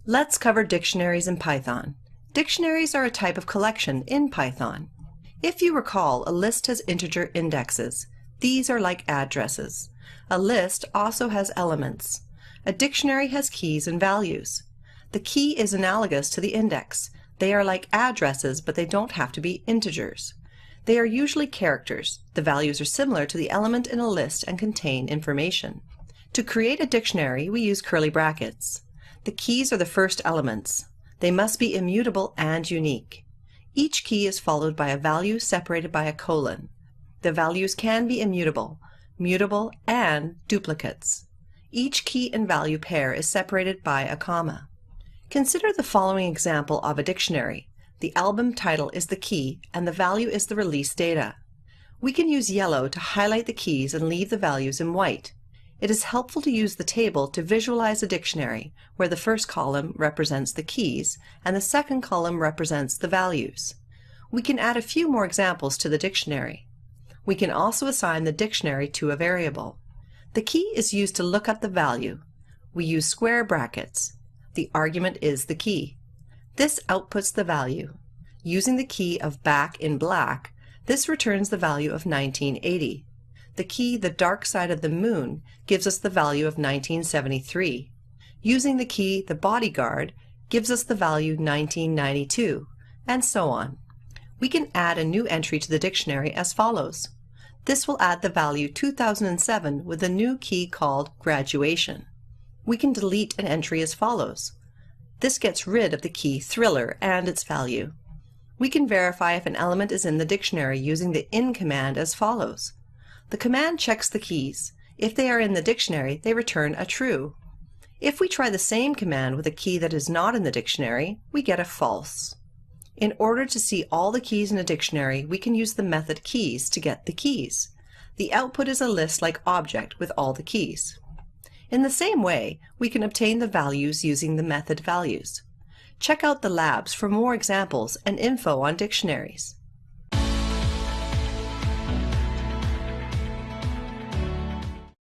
Let's cover dictionaries in Python. Dictionaries are a type of collection in Python. If you recall, a list has integer indexes. These are like addresses. A list also has elements. A dictionary has keys and values. The key is analogous to the index. They are like addresses, but they don't have to be integers. They are usually characters. The values are similar to the element in a list and contain information. To create a dictionary, we use curly brackets. The keys are the first elements. They must be immutable and unique. Each key is followed by a value separated by a colon. The values can be immutable, mutable, and duplicates. Each key and value pair is separated by a comma. Consider the following example of a dictionary. The album title is the key and the value is the release data. We can use yellow to highlight the keys and leave the values in white. It is helpful to use the table to visualize a dictionary, where the first column represents the keys and the second column represents the values. We can add a few more examples to the dictionary. We can also assign the dictionary to a variable. The key is used to look up the value. We use square brackets. The argument is the key. This outputs the value. Using the key of back in black, this returns the value of 1980. The key, the dark side of the moon, gives us the value of 1973. Using the key, the bodyguard, gives us the value 1992, and so on. We can add a new entry to the dictionary as follows. This will add the value 2007 with a new key called graduation. We can delete an entry as follows. This gets rid of the key thriller and its value. We can verify if an element is in the dictionary using the in command as follows. The command checks the keys. If they are in the dictionary, they return a true. If we try the same command with a key that is not in the dictionary, we get a false. In order to see all the keys in a dictionary, we can use the method keys to get the keys. The output is a list like object with all the keys. In the same way, we can obtain the values using the method values. Check out the labs for more examples and info on dictionaries.